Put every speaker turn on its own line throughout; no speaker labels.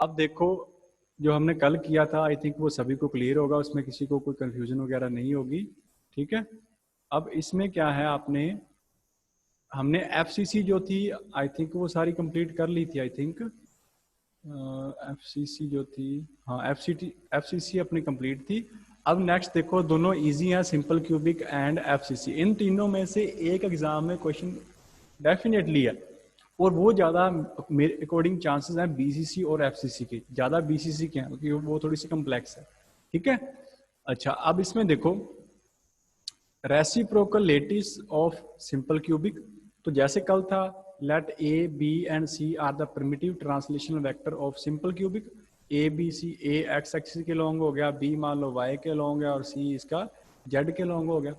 अब देखो, जो हमने कल किया था आई थिंक वो सभी को क्लियर होगा, उसमें किसी को कोई कंफ्यूजन वगैरह नहीं होगी। ठीक है, अब इसमें क्या है, हमने एफसीसी जो थी आई थिंक वो सारी कंप्लीट कर ली थी। आई थिंक एफसीसी जो थी, हाँ एफसीसी अपनी कंप्लीट थी। अब नेक्स्ट देखो, दोनों इजी हैं, सिंपल क्यूबिक एंड एफसीसी। इन तीनों में से एक एग्जाम में क्वेश्चन डेफिनेटली है, और वो ज़्यादा मेरे अकॉर्डिंग चांसेस हैं बीसीसी और एफसीसी के, ज़्यादा बीसीसी के हैं क्योंकि वो थोड़ी सी कम्प्लेक्स है। ठीक है, अच्छा अब इसमें देखो, reciprocal lattice of simple cubic. तो जैसे कल था, let A B and C are the primitive translational vector of simple cubic. A B C, A X axis के लॉन्ग हो गया, बी मान लो वाई के लॉन्ग है, और सी इसका जेड के लॉन्ग हो गया।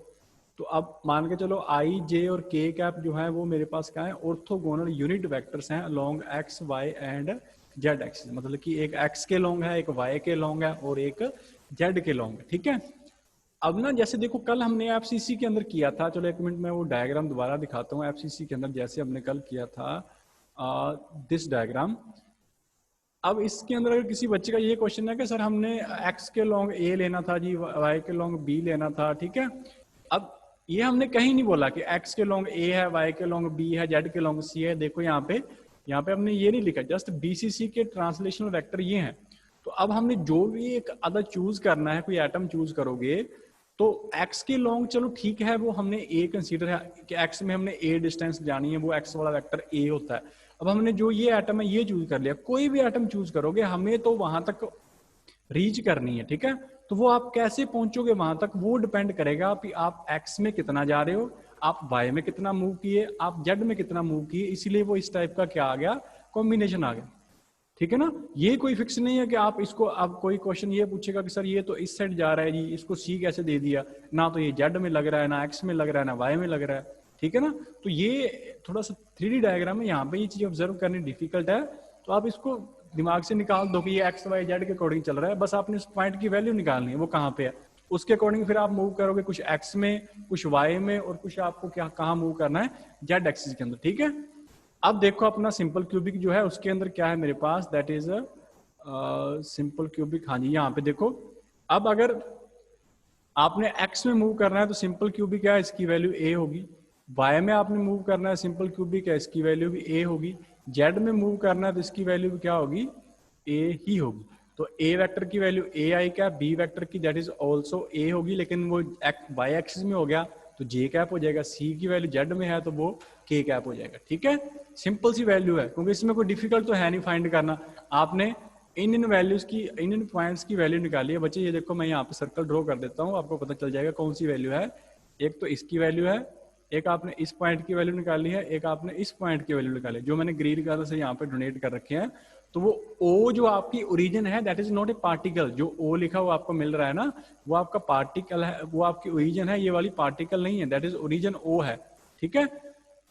तो अब मान के चलो आई जे और के कैप जो है वो मेरे पास क्या है, ऑर्थोगोनल यूनिट वेक्टर्स हैं along X Y and Z axis. मतलब कि एक एक्स के लॉन्ग है, एक वाई के लॉन्ग है, और एक जेड के लॉन्ग है। ठीक है, अब ना जैसे देखो कल हमने एफसीसी के अंदर किया था, चलो एक मिनट में वो डायग्राम दोबारा दिखाता हूँ। एफसीसी के अंदर जैसे हमने कल किया था दिस डायग्राम। अब इसके अंदर अगर किसी बच्चे का ये क्वेश्चन है कि सर हमने एक्स के लॉन्ग ए लेना था जी, वाई के लॉन्ग बी लेना था। ठीक है, अब ये हमने कहीं नहीं बोला कि एक्स के लॉन्ग ए है, वाई के लॉन्ग बी है, जेड के लॉन्ग सी है। देखो यहाँ पे हमने ये नहीं लिखा, जस्ट बीसीसी के ट्रांसलेशनल वेक्टर ये हैं। तो अब हमने जो भी एक अदर चूज करना है, कोई एटम चूज करोगे तो एक्स के लॉन्ग, चलो ठीक है, वो हमने ए कंसीडर है कि एक्स में हमने ए डिस्टेंस जानी है, वो एक्स वाला वेक्टर ए होता है। अब हमने जो ये एटम है ये चूज कर लिया, कोई भी एटम चूज करोगे हमें तो वहां तक रीच करनी है। ठीक है, तो वो आप कैसे पहुंचोगे वहां तक, वो डिपेंड करेगा कि आप एक्स में कितना जा रहे हो, आप वाई में कितना मूव किए, आप जेड में कितना मूव किए। इसीलिए वो इस टाइप का क्या आ गया, कॉम्बिनेशन आ गया। ठीक है ना, ये कोई फिक्स नहीं है कि आप इसको, अब कोई क्वेश्चन ये पूछेगा कि सर ये तो इस साइड जा रहा है जी, इसको सी कैसे दे दिया, ना तो ये जेड में लग रहा है, ना एक्स में लग रहा है, ना वाई में लग रहा है। ठीक है ना, तो ये थोड़ा सा 3D डायग्राम में यहाँ पे ये चीज ऑब्जर्व करनी डिफिकल्ट है। तो आप इसको दिमाग से निकाल दो कि ये एक्स वाई जेड के अकॉर्डिंग चल रहा है, बस आपने उस पॉइंट की वैल्यू निकालनी है वो कहाँ पे है, उसके अकॉर्डिंग फिर आप मूव करोगे, कुछ एक्स में, कुछ वाई में, और कुछ आपको क्या कहाँ मूव करना है, जेड एक्सिस के अंदर। ठीक है, अब देखो अपना सिंपल क्यूबिक जो है उसके अंदर क्या है मेरे पास, दैट इज सिंपल क्यूबिक। हाँ जी, यहाँ पे देखो, अब अगर आपने एक्स में मूव करना है तो सिंपल क्यूबिक है, इसकी वैल्यू ए होगी। वाई में आपने मूव करना है, सिंपल क्यूबिक है, इसकी वैल्यू भी ए होगी। जेड में मूव करना है तो इसकी वैल्यू भी क्या होगी, ए ही होगी। तो ए वेक्टर की वैल्यू ए आई क्या, बी वेक्टर की दैट इज ऑल्सो ए होगी, लेकिन वो वाई एक्सिस में हो गया तो जे कैप हो जाएगा। सी की वैल्यू जेड में है तो वो के कैप हो जाएगा। ठीक है, सिंपल सी वैल्यू है, क्योंकि इसमें कोई डिफिकल्ट तो है नहीं फाइंड करना। आपने इन वैल्यूज की, इन पॉइंट्स की वैल्यू निकाली है बच्चे। ये देखो मैं यहाँ पे सर्कल ड्रॉ कर देता हूँ, आपको पता चल जाएगा कौन सी वैल्यू है। एक तो इसकी वैल्यू है, एक आपने इस पॉइंट की वैल्यू निकाली है, एक आपने इस पॉइंट की वैल्यू निकाली है, जो मैंने ग्रीन कलर से यहाँ पे डोनेट कर रखे हैं। तो वो ओ जो आपकी ओरिजिन है that is not a particle, जो ओ लिखा हुआ आपको मिल रहा है ना, वो आपका पार्टिकल है, वो आपकी ओरिजिन है, ये वाली पार्टिकल नहीं है, दैट इज ओरिजिन ओ है। ठीक है,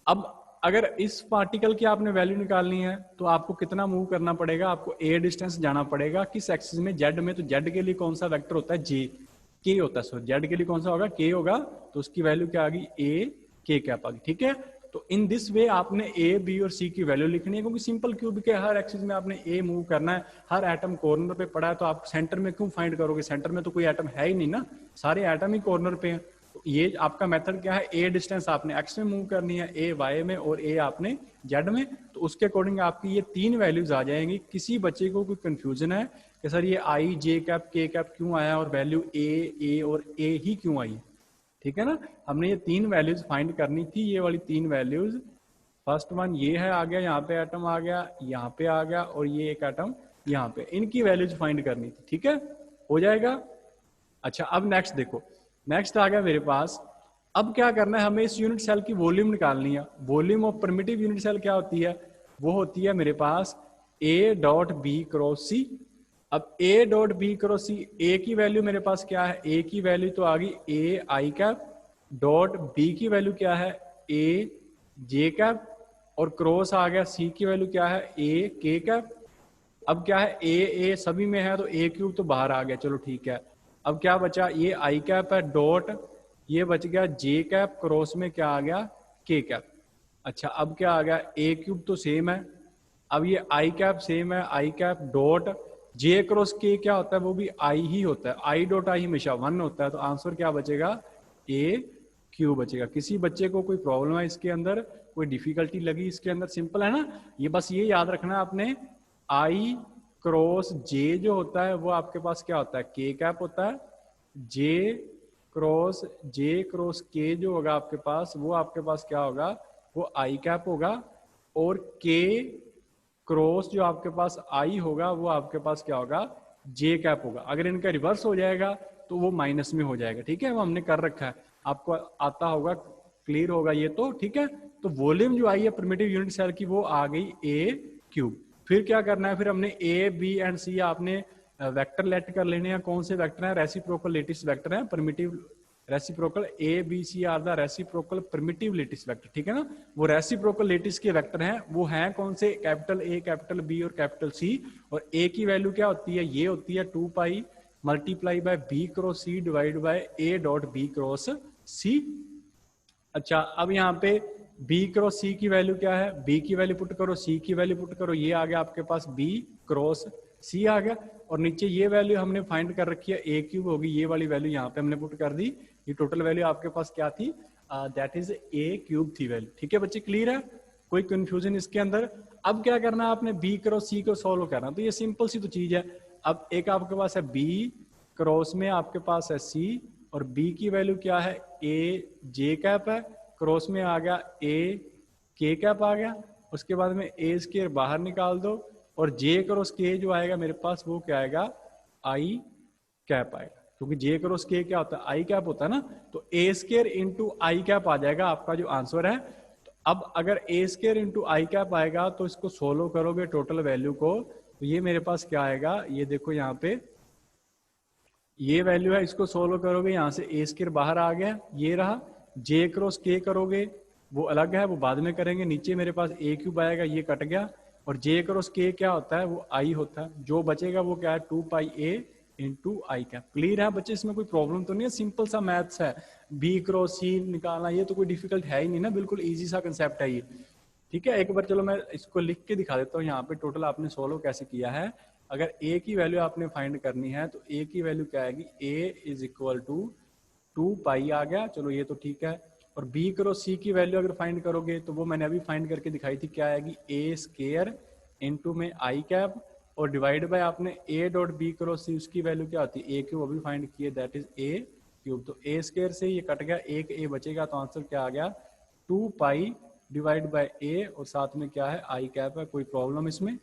अब अगर इस पार्टिकल की आपने वैल्यू निकालनी है तो आपको कितना मूव करना पड़ेगा, आपको ए डिस्टेंस जाना पड़ेगा किस एक्सिस में, जेड में। तो जेड के लिए कौन सा वेक्टर होता है, जे के होता है, सो जेड के लिए कौन सा होगा, के होगा। तो उसकी वैल्यू क्या आ गई, ए के कैप आ गई। ठीक है, तो इन दिस वे आपने ए बी और सी की वैल्यू लिखनी है, क्योंकि सिंपल क्यूबिक के हर एक्सिस में आपने ए मूव करना है, हर एटम कॉर्नर पे पड़ा है, तो आप सेंटर में क्यों फाइंड करोगे, सेंटर में तो कोई एटम है ही नहीं ना, सारे एटम ही कॉर्नर पे हैं। तो ये आपका मेथड क्या है, ए डिस्टेंस आपने एक्स में मूव करनी है, ए वाई में, और ए आपने जेड में। तो उसके अकॉर्डिंग आपकी ये तीन वैल्यूज आ जाएंगी। किसी बच्चे को कोई कंफ्यूजन है कि सर ये आई जे कैप के कैप क्यों आया और वैल्यू ए और ए ही क्यों आई, ठीक है ना। हमने ये तीन वैल्यूज फाइंड करनी थी, ये वाली तीन वैल्यूज। फर्स्ट वन ये है, आ गया यहाँ पे एटम आ गया, यहाँ पे आ गया, और ये एक एटम यहाँ पे, इनकी वैल्यूज फाइंड करनी थी। ठीक है, हो जाएगा। अच्छा अब नेक्स्ट देखो, नेक्स्ट आ गया मेरे पास। अब क्या करना है, हमें इस यूनिट सेल की वॉल्यूम निकालनी है। Volume of primitive unit cell क्या होती है, वो होती है मेरे पास A dot B cross C. अब A dot B cross C, A की वैल्यू मेरे पास क्या है, ए की वैल्यू तो आ गई ए आई कैप, डॉट बी की वैल्यू क्या है, ए जे कैप, और क्रॉस आ गया सी की वैल्यू क्या है, ए के कैप। अब क्या है, ए सभी में है तो ए क्यूब तो बाहर आ गया, चलो ठीक है। अब क्या बचा, ये आई कैप है, डॉट ये बच गया जे कैप, क्रॉस में क्या आ गया, के कैप। अच्छा अब क्या आ गया, ए क्यूब तो सेम है, अब ये आई कैप सेम है, आई कैप डॉट जे क्रॉस के क्या होता है, वो भी आई ही होता है, आई डॉट आई हमेशा 1 होता है, तो आंसर क्या बचेगा, ए क्यू बचेगा। किसी बच्चे को कोई प्रॉब्लम है इसके अंदर, कोई डिफिकल्टी लगी इसके अंदर, सिंपल है ना, ये बस ये याद रखना है आपने, आई क्रॉस जे जो होता है वो आपके पास क्या होता है, के कैप होता है, जे क्रॉस के जो होगा आपके पास, वो आपके पास क्या होगा, वो आई कैप होगा, और के क्रॉस जो आपके पास आई होगा वो आपके पास क्या होगा, जे कैप होगा। अगर इनका रिवर्स हो जाएगा तो वो माइनस में हो जाएगा, ठीक है, वो हमने कर रखा है, आपको आता होगा, क्लियर होगा ये तो, ठीक है। तो वॉल्यूम जो आई है प्रिमिटिव यूनिट सेल की वो आ गई ए क्यूब। फिर क्या करना है, फिर हमने ए बी एंड सी आपने वेक्टर लेट कर लेने हैं, कौन से वेक्टर हैं, रेसिप्रोकल लेटिस वेक्टर हैं, primitive reciprocal, A B C are the reciprocal primitive lattice vector, ठीक है ना। वो रेसिप्रोकल लेटिस के वेक्टर हैं, वो हैं कौन से, कैपिटल ए, कैपिटल बी और कैपिटल सी। और ए की वैल्यू क्या होती है, ये होती है 2 pi multiply by B cross C divide by A dot B cross C. अच्छा, अब यहाँ पे बी क्रॉस सी की वैल्यू क्या है, बी की वैल्यू पुट करो, सी की वैल्यू पुट करो, ये आ गया आपके पास बी क्रॉस सी आ गया, और नीचे ये वैल्यू हमने फाइंड कर रखी है, ए क्यूब होगी, ये वाली वैल्यू यहाँ पे हमने पुट कर दी, ये टोटल वैल्यू आपके पास क्या थी, दैट इज ए क्यूब थी वैल्यू, ठीक है बच्चे, क्लियर है, कोई कंफ्यूजन इसके अंदर। अब क्या करना है आपने, बी क्रॉस सी को सॉल्व करना, तो ये सिंपल सी तो चीज है। अब एक आपके पास है बी, क्रॉस में आपके पास है सी, और बी की वैल्यू क्या है, ए जे कैप है, क्रॉस में आ गया ए के कैप आ गया, उसके बाद में ए स्क्वायर बाहर निकाल दो, और जे क्रॉस के जो आएगा मेरे पास वो क्या आएगा, आई कैप आएगा, क्योंकि जे क्रॉस के क्या होता है, आई कैप होता है ना, तो ए स्क्वायर इंटू आई कैप आ जाएगा आपका जो आंसर है। तो अब अगर ए स्क्वायर इंटू आई कैप आएगा तो इसको सोल्व करोगे टोटल वैल्यू को, तो ये मेरे पास क्या आएगा, ये देखो यहाँ पे ये वैल्यू है, इसको सोल्व करोगे, यहाँ से ए स्क्वायर बाहर आ गया, ये रहा, जे क्रॉस के करोगे वो अलग है, वो बाद में करेंगे, नीचे मेरे पास ए क्यूब आएगा, ये कट गया, और जे क्रॉस के क्या होता है, वो आई होता है, जो बचेगा वो क्या है, 2 पाई ए इंटू आई कैप। क्लियर है बच्चे, इसमें कोई प्रॉब्लम तो नहीं है, सिंपल सा मैथ्स है, बी क्रॉस सी निकालना ये तो कोई डिफिकल्ट है ही नहीं ना, बिल्कुल ईजी सा कंसेप्ट है ये, ठीक है। एक बार चलो मैं इसको लिख के दिखा देता हूँ, यहाँ पे टोटल आपने सोल्व कैसे किया है। अगर ए की वैल्यू आपने फाइंड करनी है तो ए की वैल्यू क्या आएगी, ए इज इक्वल टू 2 पाई आ गया, चलो ये तो ठीक है, और बी क्रॉस सी की वैल्यू अगर फाइंड करोगे तो वो मैंने अभी फाइंड करके दिखाई थी, क्या आएगी, ए स्क्वायर इंटू में आई कैप, और डिवाइड बाय आपने ए डॉट बी क्रॉस सी, उसकी वैल्यू क्या होती है, ए क्यूब अभी फाइंड किए, दैट इज ए क्यूब, तो ए स्क्वायर से ये कट गया, एक ए बचेगा, तो आंसर क्या आ गया, 2 पाई डिवाइड बाय ए, और साथ में क्या है, आई कैप है, कोई प्रॉब्लम इसमें।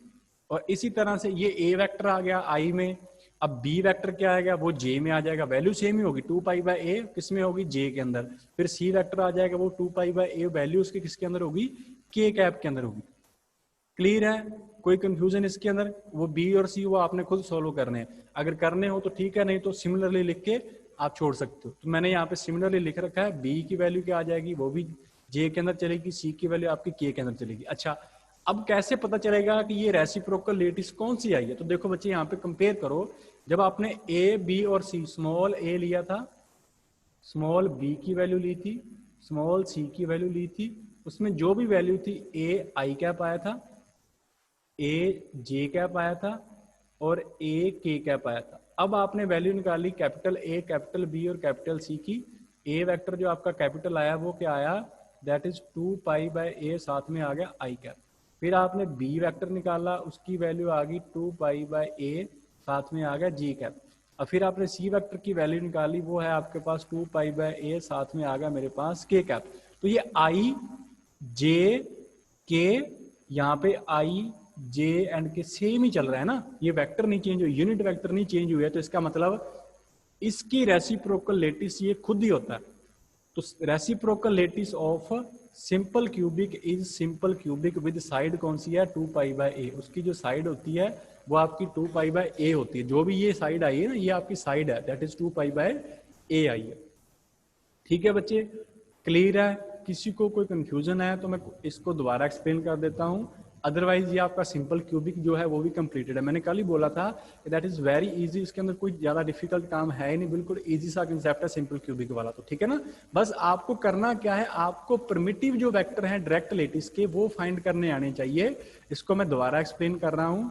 और इसी तरह से ये ए वेक्टर आ गया आई में, अब बी वेक्टर क्या आएगा, वो जे में आ जाएगा, वैल्यू सेम ही होगी, 2 पाई बाय ए किस में होगी, जे के अंदर। फिर सी वेक्टर आ जाएगा, वो 2 पाई बाय ए, वैल्यू उसके किसके अंदर होगी, के कैप के अंदर होगी। क्लियर है, कोई कंफ्यूजन इसके अंदर, वो बी और सी वो आपने खुद सोल्व करने हैं, अगर करने हो तो ठीक है, नहीं तो सिमिलरली लिख के आप छोड़ सकते हो। तो मैंने यहाँ पे सिमिलरली लिख रखा है, बी की वैल्यू क्या आ जाएगी, वो भी जे के अंदर चलेगी, सी की वैल्यू आपकी के अंदर चलेगी। अच्छा, अब कैसे पता चलेगा कि ये रेसिप्रोकल लेटिस कौन सी आई है, तो देखो बच्चे यहाँ पे कंपेयर करो, जब आपने ए बी और सी, स्मॉल ए लिया था, स्मॉल बी की वैल्यू ली थी, स्मॉल सी की वैल्यू ली थी, उसमें जो भी वैल्यू थी, ए आई कैप आया था, ए जे कैप आया था, और ए के कैप आया था। अब आपने वैल्यू निकाली कैपिटल ए, कैपिटल बी और कैपिटल सी की, ए वेक्टर जो आपका कैपिटल आया वो क्या आया, दैट इज 2 पाई बाय ए, साथ में आ गया आई कैप। फिर आपने बी वेक्टर निकाला, उसकी वैल्यू आ गई 2 पाई बाय ए, साथ में आ गया जी कैप। और फिर आपने सी वेक्टर की वैल्यू निकाली, वो है आपके पास 2 पाई बाय ए, साथ में आ गया मेरे पास के कैप। तो ये आई जे के, यहाँ पे आई जे एंड के सेम ही चल रहा है ना, ये वेक्टर नहीं चेंज हुआ, यूनिट वेक्टर नहीं चेंज हुआ है, तो इसका मतलब इसकी रेसिप्रोकल लेटिस ये खुद ही होता है। तो reciprocal lattice of simple cubic is simple cubic with side कौन सी है, 2 पाई बाय ए, उसकी जो साइड होती है वो आपकी 2 पाई बाय ए होती है, जो भी ये साइड आई है ना, ये आपकी साइड है, दैट इज 2 पाई बाय ए आई है। ठीक है बच्चे, क्लियर है, किसी को कोई कंफ्यूजन है तो मैं इसको दोबारा एक्सप्लेन कर देता हूं। अदरवाइज ये आपका सिंपल क्यूबिक जो है वो भी कंप्लीटेड है। मैंने कल ही बोला था कि दैट इज वेरी इजी, इसके अंदर कोई ज्यादा डिफिकल्ट काम है ही नहीं, बिल्कुल इजी सा कंसेप्ट है सिंपल क्यूबिक वाला। तो ठीक है ना, बस आपको करना क्या है, आपको प्रिमिटिव जो वेक्टर हैं डायरेक्ट लेटिस के वो फाइंड करने आने चाहिए। इसको मैं दोबारा एक्सप्लेन कर रहा हूं।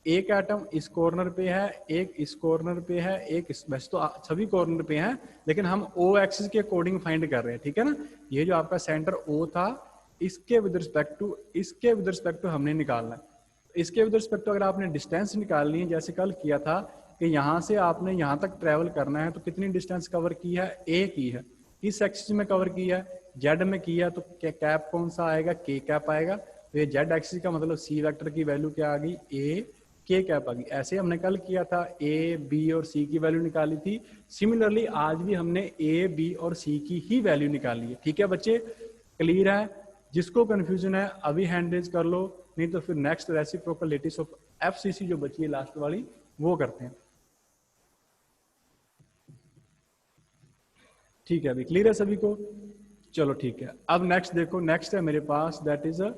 एक एटम इस कॉर्नर पे है, एक इस कॉर्नर पे है, एक इस, वैसे तो सभी कॉर्नर पे हैं, लेकिन हम ओ एक्सिस के अकॉर्डिंग फाइंड कर रहे हैं। ठीक है ना, ये जो आपका सेंटर ओ था, इसके विद रिस्पेक्ट टू हमने निकालना है। इसके विद रिस्पेक्ट टू अगर आपने डिस्टेंस निकालनी है, जैसे कल किया था कि यहाँ से आपने यहाँ तक ट्रेवल करना है, तो कितनी डिस्टेंस कवर की है, ए की है। किस एक्सिस में कवर किया है, जेड में किया, तो कैप कौन सा आएगा, के कैप आएगा। तो ये जेड एक्सिस का मतलब सी वेक्टर की वैल्यू क्या आ गई, ए के कैप आ गई। ऐसे हमने कल किया था, ए बी और सी की वैल्यू निकाली थी। सिमिलरली आज भी हमने ए बी और सी की ही वैल्यू निकाली है। ठीक है बच्चे, क्लियर है? जिसको कंफ्यूजन है अभी हैंड रेज कर लो, नहीं तो फिर next reciprocal lattice of FCC जो बची है लास्ट वाली वो करते हैं। ठीक है, अभी क्लियर है सभी को? चलो ठीक है, अब नेक्स्ट देखो, नेक्स्ट है मेरे पास that is a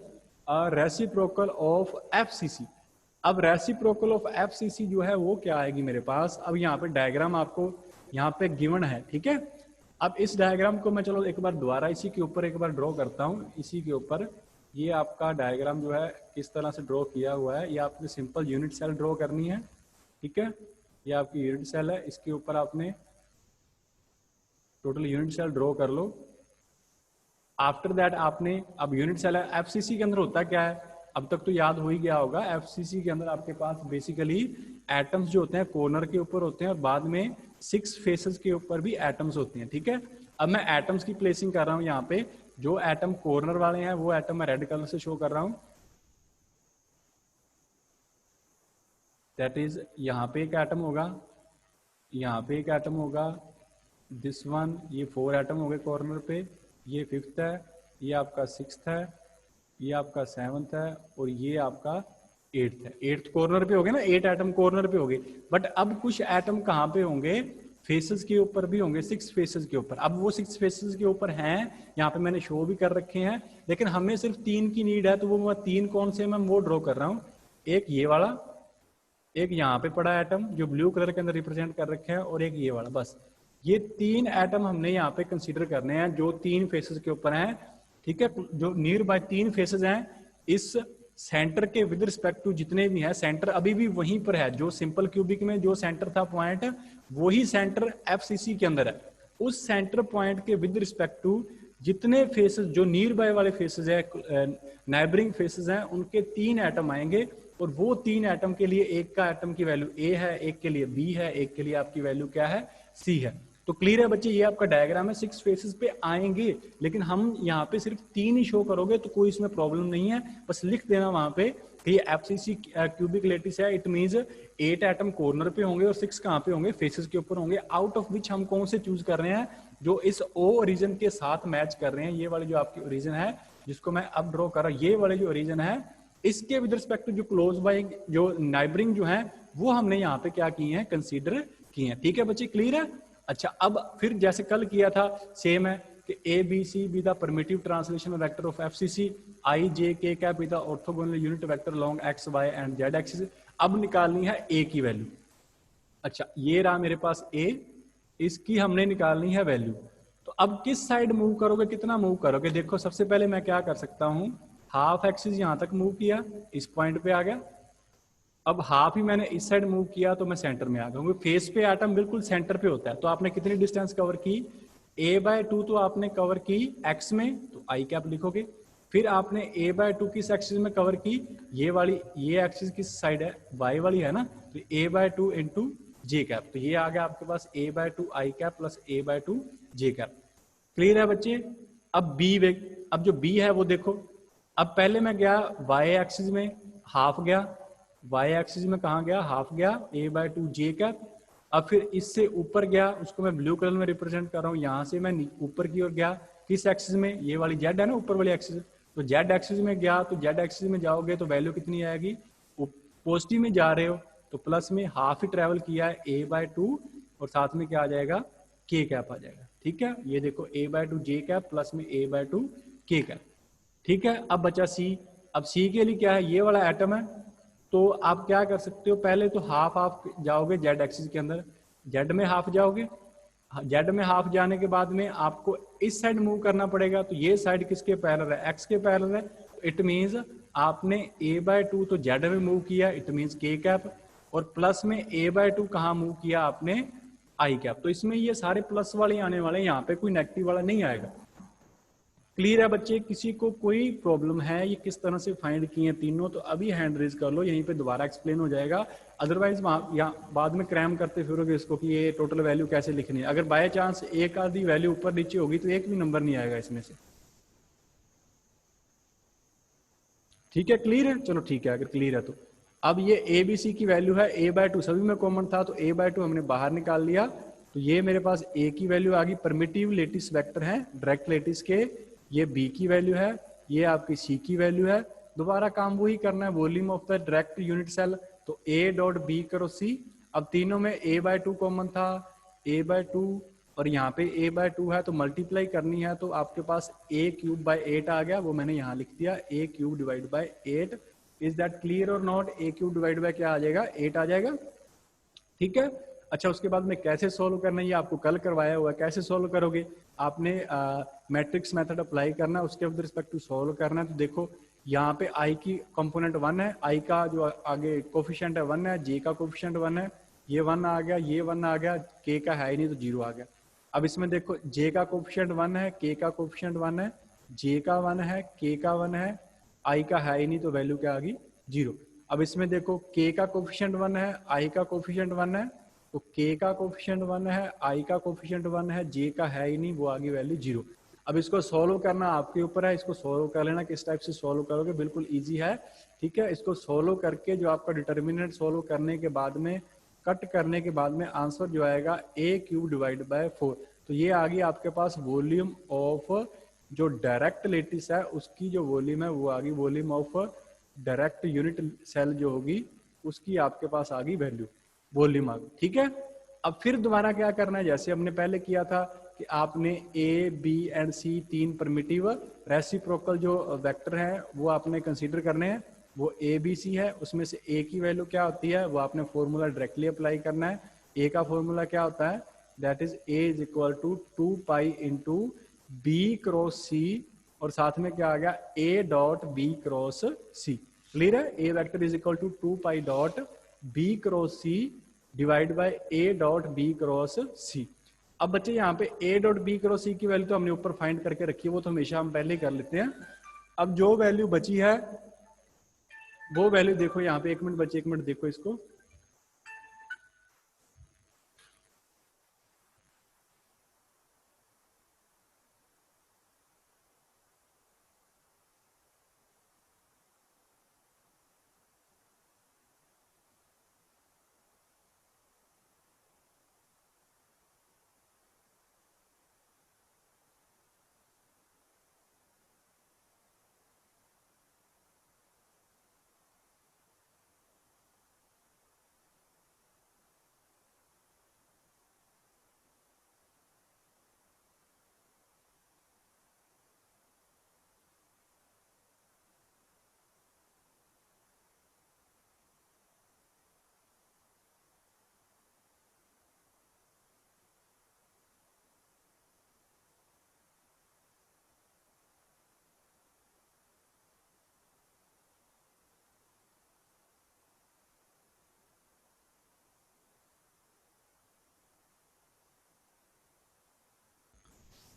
reciprocal of FCC. अब रेसिप्रोकल ऑफ एफसीसी जो है वो क्या आएगी मेरे पास। अब यहाँ पे डायग्राम आपको यहाँ पे गिवन है। ठीक है, अब इस डायग्राम को मैं चलो एक बार दोबारा इसी के ऊपर एक बार ड्रॉ करता हूँ। इसी के ऊपर ये आपका डायग्राम जो है किस तरह से ड्रॉ किया हुआ है, ये आपने सिंपल यूनिट सेल ड्रॉ करनी है। ठीक है, ये आपकी यूनिट सेल है, इसके ऊपर आपने टोटल यूनिट सेल ड्रॉ कर लो। आफ्टर दैट आपने, अब यूनिट सेल है, एफसीसी के अंदर होता क्या है, अब तक तो याद हो ही गया होगा। एफसीसी के अंदर आपके पास बेसिकली एटम्स जो होते हैं कॉर्नर के ऊपर होते हैं, और बाद में 6 फेसेस के ऊपर भी एटम्स होते हैं। ठीक है, अब मैं एटम्स की प्लेसिंग कर रहा हूं यहाँ पे। जो एटम कॉर्नर वाले हैं वो एटम मैं रेड कलर से शो कर रहा हूं। दैट इज यहाँ पे एक एटम होगा, यहाँ पे एक एटम होगा, दिस वन, ये 4 एटम हो गए कॉर्नर पे, ये 5th है, ये आपका 6th है, ये आपका 7th है, और ये आपका 8th है। 8th कॉर्नर पे हो गए ना, 8 एटम कॉर्नर पे हो गए। बट अब कुछ एटम कहाँ पे होंगे, फेसेस के ऊपर भी होंगे, 6 फेसेस के ऊपर। अब वो 6 फेसेस के ऊपर हैं, यहाँ पे मैंने शो भी कर रखे हैं, लेकिन हमें सिर्फ 3 की नीड है, तो वो मैं 3 कौन से मैं वो ड्रॉ कर रहा हूँ। एक ये वाला, एक यहाँ पे पड़ा एटम जो ब्लू कलर के अंदर रिप्रेजेंट कर रखे हैं, और एक ये वाला। बस ये 3 एटम हमने यहाँ पे कंसीडर करने हैं जो 3 फेसेस के ऊपर हैं। ठीक है, जो नियर बाय 3 फेसेस हैं, इस सेंटर के विद रिस्पेक्ट टू जितने भी हैं, सेंटर अभी भी वहीं पर है, जो सिंपल क्यूबिक में जो सेंटर था पॉइंट, वही सेंटर एफसीसी के अंदर है। उस सेंटर पॉइंट के विद रिस्पेक्ट टू जितने फेसेस, जो नियर बाय वाले फेसेस है, नाइबरिंग फेसेस हैं, उनके 3 एटम आएंगे, और वो 3 एटम के लिए एक का एटम की वैल्यू ए है, एक के लिए बी है, एक के लिए आपकी वैल्यू क्या है, सी है। तो क्लियर है बच्चे, ये आपका डायग्राम है। 6 फेसेस पे आएंगे, लेकिन हम यहाँ पे सिर्फ 3 ही शो करोगे तो कोई इसमें प्रॉब्लम नहीं है। बस लिख देना वहां पे कि ये एफसीसी क्यूबिक लेटिस है, इट मींस 8 एटम कॉर्नर पे होंगे और 6 कहाँ पे होंगे, फेसेस के ऊपर होंगे। आउट ऑफ विच हम कौन से चूज कर रहे हैं, जो इस ओ ओरिजिन के साथ मैच कर रहे हैं। ये वाली जो आपकी ओरिजिन है जिसको मैं अब ड्रॉ कर रहा हूँ, ये वाले जो ओरिजिन है, इसके विद रिस्पेक्ट टू जो क्लोज बाय जो नाइबरिंग जो है वो हमने यहाँ पे क्या किए हैं, कंसीडर किए हैं। ठीक है बच्चे, क्लियर है? अच्छा, अब फिर जैसे कल किया था सेम है कि A B C be the primitive translation vector of FCC, I J K cap be the orthogonal unit vector along X Y and Z axis. अब निकालनी है ए की वैल्यू। अच्छा, ये रहा मेरे पास ए, इसकी हमने निकालनी है वैल्यू। तो अब किस साइड मूव करोगे, कितना मूव करोगे? देखो सबसे पहले मैं क्या कर सकता हूं, हाफ एक्सिस यहां तक मूव किया, इस पॉइंट पे आ गया। अब हाफ ही मैंने इस साइड मूव किया तो मैं सेंटर में आ गया। फेस पे एटम बिल्कुल सेंटर पे होता है, तो आपने कितनी डिस्टेंस कवर की, a/2 तो आपने कवर की x में, तो आई कैप लिखोगे। फिर आपने a/2 किस एक्सिस में कवर की, ये वाली, ये एक्सिस किस साइड है, y वाली है ना, तो a/2 इंटू जे कैप। तो ये आ गया आपके पास a/2 आई कैप प्लस a/2 जे कैप। क्लियर है बच्चे? अब b, अब जो b है वो देखो, अब पहले मैं गया y एक्सिस में, हाफ गया, y एक्सिस में कहा गया, हाफ गया, a/2 जे कैप। अब फिर इससे ऊपर गया, उसको मैं ब्लू कलर में रिप्रेजेंट कर रहा हूँ, यहां से मैं ऊपर की ओर गया, किस एक्सिस में, ये वाली जेड है ना ऊपर वाली एक्सिस, तो जेड एक्सिस में गया, तो जेड एक्सिस में जाओगे तो वैल्यू कितनी आएगी, पॉजिटिव में जा रहे हो तो प्लस में हाफ ही ट्रेवल किया है a/2, और साथ में क्या आ जाएगा, के कैप आ जाएगा। ठीक है, ये देखो a/2 जे कैप प्लस में a/2 के कैप। ठीक है, अब बचा सी। अब सी के लिए क्या है, ये वाला एटम है, तो आप क्या कर सकते हो, पहले तो हाफ हाफ जाओगे जेड एक्सिस के अंदर, जेड में हाफ जाओगे, जेड में हाफ जाने के बाद में आपको इस साइड मूव करना पड़ेगा, तो ये साइड किसके पैरेलल है, एक्स के पैरेलल है, इट मीन्स आपने a/2 तो जेड में मूव किया, इट मीन्स के कैप, और प्लस में a/2 कहाँ मूव किया आपने, आई कैप। तो इसमें ये सारे प्लस वाले आने वाले, यहाँ पे कोई नेगेटिव वाला नहीं आएगा। क्लियर है बच्चे, किसी को कोई प्रॉब्लम है ये किस तरह से फाइंड किए हैं तीनों, तो अभी हैंड रेज कर लो, यहीं पे दोबारा एक्सप्लेन हो जाएगा, अदरवाइज यहाँ बाद में क्रैम करते फिरोगे इसको कि ये टोटल वैल्यू कैसे लिखनी है। अगर बाय चांस एक आधी वैल्यू ऊपर नीचे होगी तो एक भी नंबर नहीं आएगा इसमें से। ठीक है, क्लियर है, चलो ठीक है, अगर क्लियर है तो अब ये ए बी सी की वैल्यू है a/2, सभी में कॉमन था तो a/2 हमने बाहर निकाल लिया, तो ये मेरे पास a की वैल्यू आ गई, परमिटिव लेटिस वेक्टर है डायरेक्ट लेटिस के, ये b की वैल्यू है, ये आपकी c की वैल्यू है। दोबारा काम वही करना है, volume of the direct unit cell, तो a डॉट बी करो c। अब तीनों में a/2 कॉमन था, a/2 और यहाँ पे a/2 है, तो मल्टीप्लाई करनी है, तो आपके पास a³/8 आ गया, वो मैंने यहाँ लिख दिया, a³/8। इज दैट क्लियर और नॉट, a³ क्या आ जाएगा, 8 आ जाएगा। ठीक है, अच्छा उसके बाद में कैसे सोल्व करना है ये आपको कल करवाया हुआ है, कैसे सोल्व करोगे, आपने मैट्रिक्स मेथड अप्लाई करना है, उसके विद रिस्पेक्ट टू सोल्व करना है। तो देखो यहाँ पे i की कंपोनेंट 1 है, i का जो आगे कोफिशिएंट है 1 है, j का कोफिशिएंट 1 है, ये 1 आ गया, ये 1 आ गया, k का है ही नहीं तो 0 आ गया। अब इसमें देखो j का कोफिशिएंट 1 है, k का कोफिशिएंट 1 है, j का 1 है, k का 1 है, i का है ही नहीं तो वैल्यू क्या आ गई, 0। अब इसमें देखो k का कोफिशिएंट 1 है, i का कोफिशिएंट 1 है, तो k का कोफिशिएंट 1 है, i का कोफिशिएंट 1 है, j का है ही नहीं, वो आ गई वैल्यू 0। अब इसको सोल्व करना आपके ऊपर है, इसको सोल्व कर लेना, किस टाइप से सोल्व करोगे, बिल्कुल इजी है। ठीक है, इसको सोल्व करके जो आपका डिटर्मिनेंट सोल्व करने के बाद में कट करने के बाद में आंसर जो आएगा a³/4, तो ये आ गई आपके पास वॉल्यूम ऑफ जो डायरेक्ट लेटिस है उसकी जो वॉल्यूम है वो आ गई, volume of direct unit cell जो होगी उसकी आपके पास आ गई वैल्यू, वॉल्यूम आ गई। ठीक है, अब फिर दोबारा क्या करना है, जैसे हमने पहले किया था कि आपने ए बी एंड सी तीन परमिटिव रेसिप्रोकल जो वेक्टर हैं वो आपने कंसीडर करने हैं, वो ए बी सी है, उसमें से ए की वैल्यू क्या होती है वो आपने फॉर्मूला डायरेक्टली अप्लाई करना है। ए का फॉर्मूला क्या होता है, that is A is equal to 2π into B cross C, और साथ में क्या आ गया A dot B cross C. Clear है, A vector is equal to 2π dot B cross C divide by A dot B cross C. अब बच्चे यहाँ पे A dot B cross C की वैल्यू तो हमने ऊपर फाइंड करके रखी है, वो तो हमेशा हम पहले ही कर लेते हैं। अब जो वैल्यू बची है वो वैल्यू देखो यहाँ पे, एक मिनट बच्चे, एक मिनट देखो इसको,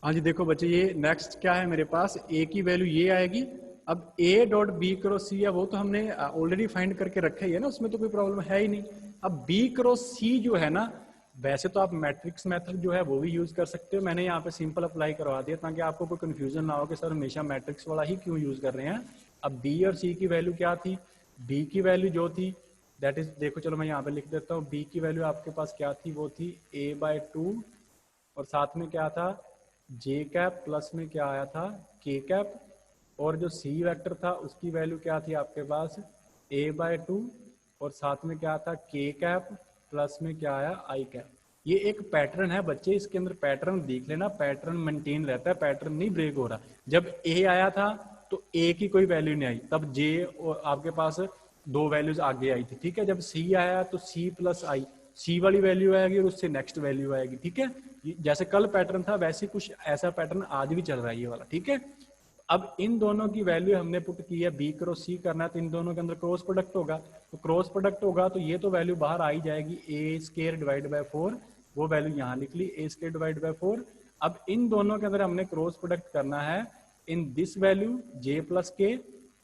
हाँ जी देखो बच्चे, ये नेक्स्ट क्या है मेरे पास, ए की वैल्यू ये आएगी। अब ए डॉट बी क्रॉस सी है वो तो हमने ऑलरेडी फाइंड करके रखा ही है ना, उसमें तो कोई प्रॉब्लम है ही नहीं। अब बी क्रॉस सी जो है ना, वैसे तो आप मैट्रिक्स मेथड जो है वो भी यूज कर सकते हो, मैंने यहाँ पे सिंपल अप्लाई करवा दिया ताकि आपको कोई कंफ्यूजन ना हो कि सर हमेशा मैट्रिक्स वाला ही क्यों यूज कर रहे हैं। अब बी और सी की वैल्यू क्या थी, बी की वैल्यू जो थी दैट इज, देखो चलो मैं यहाँ पे लिख देता हूँ, बी की वैल्यू आपके पास क्या थी, वो थी a/2 और साथ में क्या था जे कैप, प्लस में क्या आया था के कैप, और जो सी वेक्टर था उसकी वैल्यू क्या थी आपके पास a/2 और साथ में क्या था के कैप, प्लस में क्या आया आई कैप। ये एक पैटर्न है बच्चे, इसके अंदर पैटर्न देख लेना, पैटर्न मेंटेन रहता है, पैटर्न नहीं ब्रेक हो रहा। जब ए आया था तो तो ए की कोई वैल्यू नहीं आई, तब जे आपके पास 2 वैल्यूज आगे आई थी, ठीक है। जब सी आया तो सी प्लस आई, सी वाली वैल्यू आएगी और उससे नेक्स्ट वैल्यू आएगी, ठीक है। जैसे कल पैटर्न था वैसे कुछ ऐसा पैटर्न आज भी चल रहा है ये वाला, ठीक है। अब इन दोनों की वैल्यू हमने पुट की है, बी क्रॉस सी करना है, तो इन दोनों के अंदर क्रॉस प्रोडक्ट होगा, तो क्रॉस प्रोडक्ट होगा तो ये तो वैल्यू बाहर आ ही जाएगी, ए स्क्वायर डिवाइड बाय 4, वो वैल्यू यहाँ लिख ली, ए स्क्वायर डिवाइड बाय 4। अब इन दोनों के अंदर हमने क्रॉस प्रोडक्ट करना है, in this value J plus के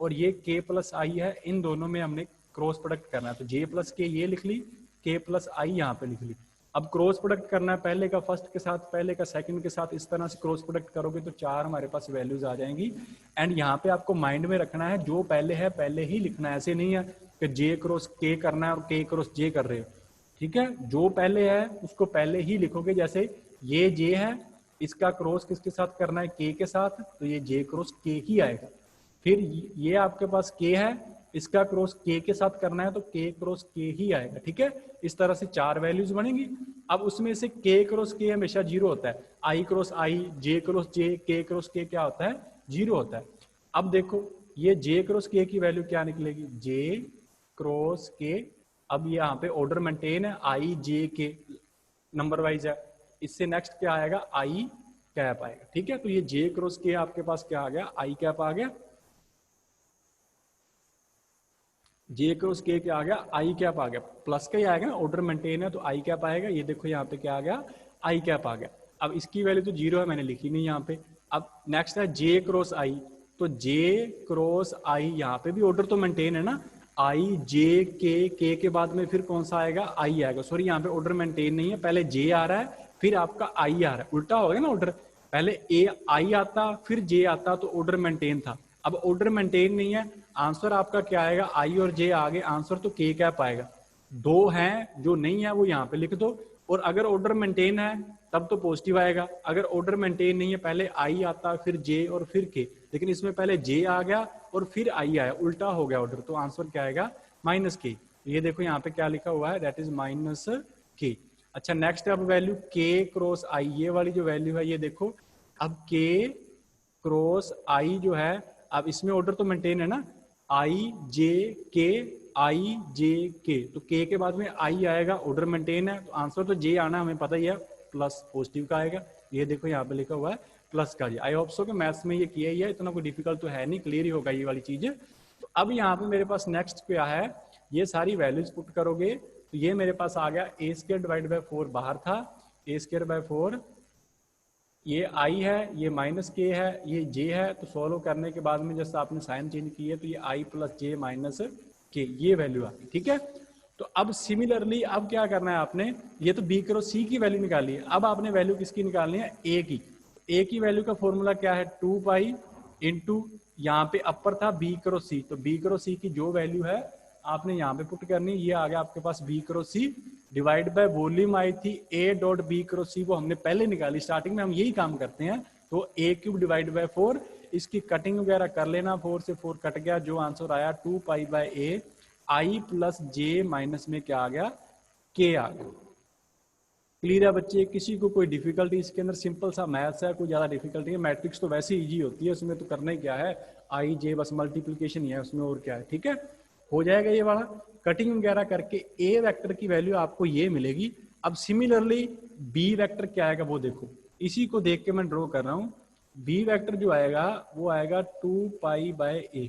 और ये के प्लस आई है, इन दोनों में हमने क्रॉस प्रोडक्ट करना है, तो जे प्लस के ये लिख ली, के प्लस आई यहाँ पे लिख ली। अब क्रॉस प्रोडक्ट करना है, पहले का फर्स्ट के साथ, पहले का सेकंड के साथ, इस तरह से क्रॉस प्रोडक्ट करोगे तो 4 हमारे पास वैल्यूज आ जाएंगी। एंड यहाँ पे आपको माइंड में रखना है जो पहले है पहले ही लिखना है, ऐसे नहीं है कि जे क्रॉस के करना है और के क्रॉस जे कर रहे हो, ठीक है। जो पहले है उसको पहले ही लिखोगे, जैसे ये जे है, इसका क्रॉस किसके साथ करना है, के के साथ, तो ये जे क्रॉस के ही आएगा। फिर ये आपके पास के है, इसका क्रॉस के के साथ करना है तो के क्रॉस के ही आएगा, ठीक है। इस तरह से 4 वैल्यूज बनेंगी। अब उसमें से के क्रॉस के हमेशा 0 होता है, आई क्रॉस आई, जे क्रॉस जे, के क्रॉस के क्या होता है, 0 होता है। अब देखो ये जे क्रॉस के की वैल्यू क्या निकलेगी, जे क्रॉस के। अब यहाँ पे ऑर्डर मेंटेन है, आई जे के नंबर वाइज है, इससे नेक्स्ट क्या आएगा, आई कैप आएगा, ठीक है। तो ये जे क्रॉस के आपके पास क्या आ गया, आई कैप आ गया, जे क्रॉस के क्या आ गया, आई कैप आ गया, प्लस का ही आएगा, ऑर्डर मेंटेन है तो आई कैप आएगा। ये देखो यहाँ पे क्या आ गया, आई कैप आ गया। अब इसकी वैल्यू तो 0 है, मैंने लिखी नहीं यहाँ पे। अब नेक्स्ट है जे क्रॉस आई, तो जे क्रॉस आई यहाँ पे भी ऑर्डर तो मेंटेन है ना, आई जे के बाद में फिर कौन सा आएगा, आई आएगा। सॉरी यहाँ पे ऑर्डर मेंटेन नहीं है, पहले जे आ रहा है फिर आपका आई आ रहा है, उल्टा हो गया ना ऑर्डर, पहले ए आई आता फिर जे आता तो ऑर्डर मेंटेन था। अब ऑर्डर मेंटेन नहीं है, आंसर आपका क्या आएगा, आई और जे आगे, आंसर तो के कैप आएगा। 2 हैं जो नहीं है वो यहाँ पे लिख दो, और अगर ऑर्डर मेंटेन है तब तो पॉजिटिव आएगा, अगर ऑर्डर मेंटेन नहीं है पहले आई आता फिर जे और फिर के, लेकिन इसमें पहले जे आ गया और फिर आई आया, उल्टा हो गया ऑर्डर, तो आंसर क्या आएगा, माइनस के। ये देखो यहाँ पे क्या लिखा हुआ है, दैट इज माइनस के। अच्छा नेक्स्ट अब वैल्यू के क्रॉस आई, ये वाली जो वैल्यू है ये देखो, अब के क्रॉस आई जो है, अब इसमें ऑर्डर तो मेंटेन है ना, आई जे के, आई जे के, तो के बाद में आई आएगा, ऑर्डर मेंटेन है तो आंसर तो जे आना हमें पता ही है, प्लस पॉजिटिव का आएगा। ये देखो यहाँ पे लिखा हुआ है प्लस का जी। आई होप सो कि मैथ्स में ये किया ही है, इतना कोई डिफिकल्ट तो है नहीं, क्लियर ही होगा ये वाली चीजें। तो अब यहाँ पे मेरे पास नेक्स्ट क्या है, ये सारी वैल्यूज पुट करोगे तो ये मेरे पास आ गया ए स्क्वायर डिवाइड बाय 4 बाहर था, ए स्क्वायर बाय 4, ये आई है, ये माइनस के है, ये जे है, तो सॉल्व करने के बाद में जैसे आपने साइन चेंज की है तो ये आई प्लस जे माइनस के, ये वैल्यू आ गई, ठीक है। तो अब सिमिलरली अब क्या करना है आपने, ये तो बी क्रॉस सी की वैल्यू निकाली है, अब आपने वैल्यू किसकी निकालनी है, ए की। ए की वैल्यू का फॉर्मूला क्या है, 2 पाई इंटू, यहाँ पे अपर था बी क्रॉस सी, तो बी क्रॉस सी की जो वैल्यू है आपने यहाँ पे पुट करनी, ये आ गया आपके पास B cross C divide by volume आई थी A dot B cross C, वो हमने पहले निकाली, स्टार्टिंग में हम यही काम करते हैं। तो ए क्यूब डिवाइड बाय 4, इसकी कटिंग वगैरह कर लेना, 4 से 4 कट गया, जो आंसर आया 2 pi by A, I plus J minus में क्या आ गया, के आ गया। क्लियर है बच्चे, किसी को कोई डिफिकल्टी, इसके अंदर सिंपल सा मैथ्स है, कोई ज्यादा डिफिकल्टी है, मैट्रिक्स तो वैसे इजी होती है, उसमें तो करना ही क्या है, आई जे बस मल्टीप्लीकेशन ही है उसमें, और क्या है, ठीक है, हो जाएगा ये वाला। कटिंग वगैरह करके ए वेक्टर की वैल्यू आपको ये मिलेगी। अब सिमिलरली बी वेक्टर क्या आएगा वो देखो, इसी को देख के मैं ड्रॉ कर रहा हूँ। बी वेक्टर जो आएगा वो आएगा 2 पाई बाय ए।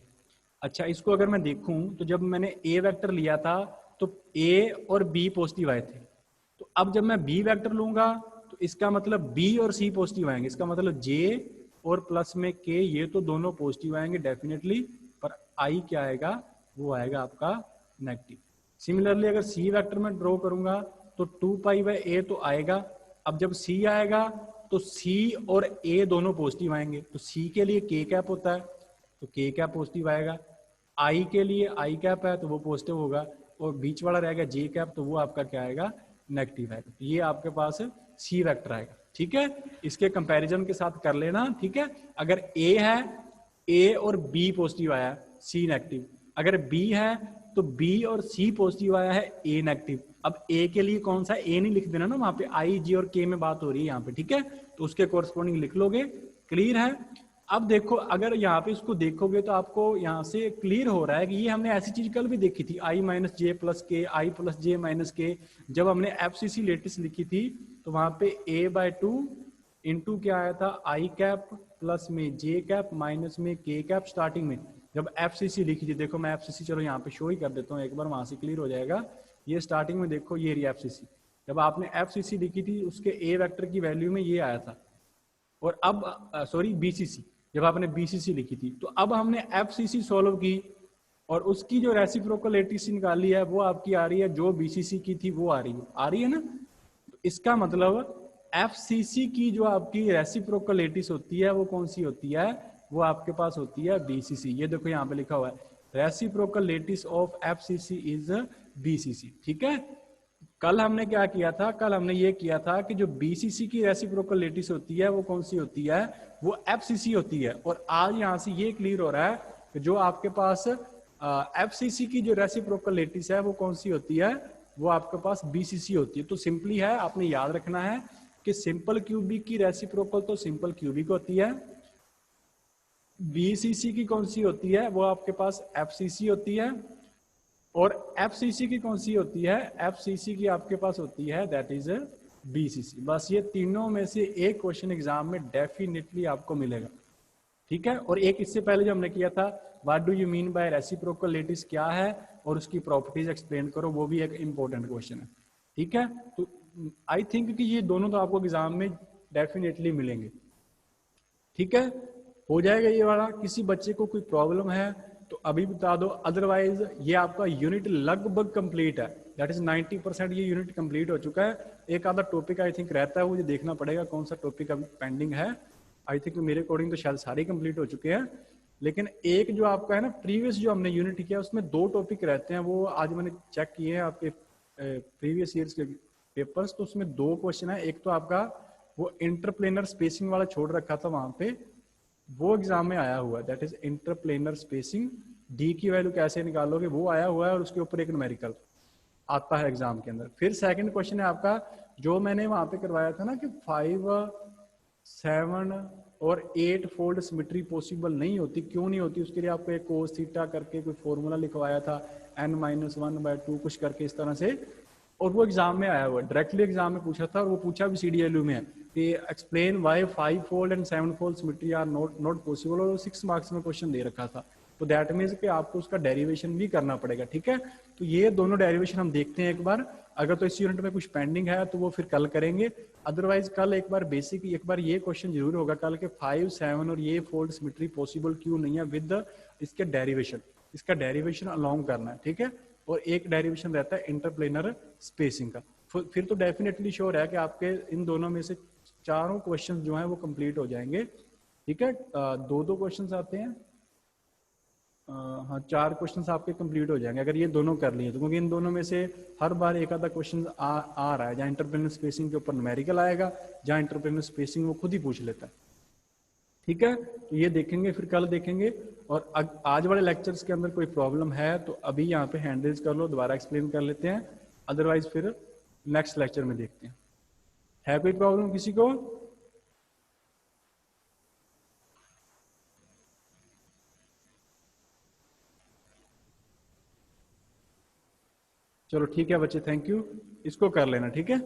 अच्छा इसको अगर मैं देखूं तो जब मैंने ए वेक्टर लिया था तो ए और बी पॉजिटिव आए थे, तो अब जब मैं बी वेक्टर लूंगा तो इसका मतलब बी और सी पॉजिटिव आएंगे, इसका मतलब जे और प्लस में के, ये तो दोनों पॉजिटिव आएंगे डेफिनेटली, पर आई क्या आएगा, वो आएगा आपका नेगेटिव। सिमिलरली अगर सी वेक्टर में ड्रॉ करूंगा तो 2 पाई बाय ए तो आएगा, अब जब सी आएगा तो सी और ए दोनों पॉजिटिव आएंगे, तो सी के लिए के कैप होता है तो के कैप पॉजिटिव आएगा, आई के लिए आई कैप है तो वो पॉजिटिव होगा, और बीच वाला रहेगा जे कैप तो वो आपका क्या आएगा, नेगेटिव आएगा। तो ये आपके पास सी वेक्टर आएगा, ठीक है। इसके कंपैरिजन के साथ कर लेना, ठीक है। अगर ए है, ए और बी पॉजिटिव आया, सी नेगेटिव, अगर बी है तो बी और सी पॉजिटिव आया है, ए नेगेटिव। अब ए के लिए कौन सा, ए नहीं लिख देना ना, वहां पे आई जी और के में बात हो रही है यहाँ पे, ठीक है, तो उसके कोरस्पॉन्डिंग लिख लोगे, क्लियर है। अब देखो, अगर यहाँ पे इसको देखोगे तो आपको यहाँ से क्लियर हो रहा है कि ये हमने ऐसी चीज कल भी देखी थी, आई माइनस जे प्लस के, आई प्लस जे माइनस के। जब हमने एफसीसी लेटेस्ट लिखी थी तो वहां पे a/2 इंटू क्या आया था, आई कैप प्लस में जे कैप माइनस में के कैप स्टार्टिंग में। जब एफसीसी लिखी थी, देखो मैं एफसीसी चलो यहाँ पे शो ही कर देता हूँ एक बार, वहां से क्लियर हो जाएगा। ये स्टार्टिंग में देखो, ये रही एफसीसी। जब आपने एफसीसी लिखी थी उसके ए वेक्टर की वैल्यू में ये आया था। और अब सॉरी बीसीसी, जब आपने बीसीसी लिखी थी, तो अब हमने एफसीसी सॉल्व की और उसकी जो रेसिप्रोकल लेटिस निकाली है वो आपकी आ रही है, जो बीसीसी की थी वो आ रही है ना। तो इसका मतलब एफसीसी की जो आपकी रेसिप्रोकल लेटिस होती है वो कौन सी होती है, वो आपके पास होती है बीसीसी। ये देखो यहाँ पे लिखा हुआ है, reciprocal lattice of FCC is BCC. ठीक है, कल हमने क्या किया था, कल हमने ये किया था कि जो बीसीसी की रेसिप्रोकल लेटिस होती है वो कौन सी होती है, वो एफसीसी होती है। और आज यहां से ये क्लियर हो रहा है कि जो आपके पास एफसीसी की जो रेसिप्रोकल लेटिस है वो कौन सी होती है, वो आपके पास बीसीसी होती है। तो सिंपली है, आपने याद रखना है कि सिंपल क्यूबिक की रेसिप्रोकल तो सिंपल क्यूबिक होती है, बीसीसी की कौन सी होती है, वो आपके पास एफसीसी होती है। और एफसीसी की कौन सी होती है, एफसीसी की आपके पास होती है दैट इज बीसीसी। बस ये तीनों में से एक क्वेश्चन एग्जाम में डेफिनेटली आपको मिलेगा। ठीक है, और एक इससे पहले जो हमने किया था, what do you mean by reciprocal lattice क्या है और उसकी प्रॉपर्टीज एक्सप्लेन करो, वो भी एक इंपॉर्टेंट क्वेश्चन है। ठीक है, तो आई थिंक कि ये दोनों तो आपको एग्जाम में डेफिनेटली मिलेंगे। ठीक है, हो जाएगा ये वाला। किसी बच्चे को कोई प्रॉब्लम है तो अभी बता दो, अदरवाइज ये आपका यूनिट लगभग कंप्लीट है, दैट इज 90% ये यूनिट कंप्लीट हो चुका है। एक आधा टॉपिक आई थिंक रहता है, मुझे देखना पड़ेगा कौन सा टॉपिक अभी पेंडिंग है। आई थिंक मेरे अकॉर्डिंग तो शायद सारे कंप्लीट हो चुके हैं, लेकिन एक जो आपका है ना प्रीवियस जो हमने यूनिट किया उसमें 2 टॉपिक रहते हैं, वो आज मैंने चेक किए हैं आपके प्रीवियस ईयर्स के पेपर्स। तो उसमें 2 क्वेश्चन है, एक तो आपका वो इंटरप्लेनर स्पेसिंग वाला छोड़ रखा था वहां पे, वो एग्जाम में आया हुआ है, that is interplanar spacing, D की वैल्यू कैसे निकालोगे वो आया हुआ है, और उसके ऊपर एक न्यूमेरिकल आता है एग्जाम के अंदर। फिर सेकंड क्वेश्चन है आपका जो मैंने वहां पे करवाया था ना कि 5, 7 और 8 फोल्ड सिमेट्री पॉसिबल नहीं होती, क्यों नहीं होती, उसके लिए आपको एक कोस थीटा करके कोई फॉर्मूला लिखवाया था, n-1/2 कुछ करके इस तरह से। और वो एग्जाम में आया हुआ है, डायरेक्टली एग्जाम में पूछा था, और वो पूछा भी CDLU में है कि explain why 5 fold and 7 fold symmetry are not possible, और 6 मार्क्स में क्वेश्चन दे रखा था। तो दैट मीन्स कि आपको उसका डेरिवेशन भी करना पड़ेगा। ठीक है, तो ये दोनों डेरिवेशन हम देखते हैं एक बार। अगर तो इस यूनिट में कुछ पेंडिंग है तो वो फिर कल करेंगे, अदरवाइज कल एक बार बेसिक एक बार ये क्वेश्चन जरूर होगा कल के 5, 7 और ये फोल्ड सिमेट्री पॉसिबल क्यों नहीं है विद इसके डेरिवेशन, इसका डेरिवेशन अलोंग करना है। ठीक है, और एक डेरिवेशन रहता है इंटरप्लेनर स्पेसिंग का। फिर तो डेफिनेटली श्योर है कि आपके इन दोनों में से चारों क्वेश्चन जो हैं वो कंप्लीट हो जाएंगे। ठीक है, 2-2 क्वेश्चन आते हैं, हाँ 4 क्वेश्चंस आपके कंप्लीट हो जाएंगे अगर ये दोनों कर लिए तो, क्योंकि इन दोनों में से हर बार एक आधा क्वेश्चन आ रहा है, जहाँ इंटरप्लेनर स्पेसिंग के ऊपर न्यूमेरिकल आएगा, जहाँ इंटरप्लेनर स्पेसिंग वो खुद ही पूछ लेता है। ठीक है, तो ये देखेंगे, फिर कल देखेंगे। और आज वाले लेक्चर्स के अंदर कोई प्रॉब्लम है तो अभी यहाँ पे हैंड रेज कर लो, दोबारा एक्सप्लेन कर लेते हैं, अदरवाइज फिर नेक्स्ट लेक्चर में देखते हैं। है कोई प्रॉब्लम किसी को? चलो ठीक है बच्चे, थैंक यू, इसको कर लेना। ठीक है।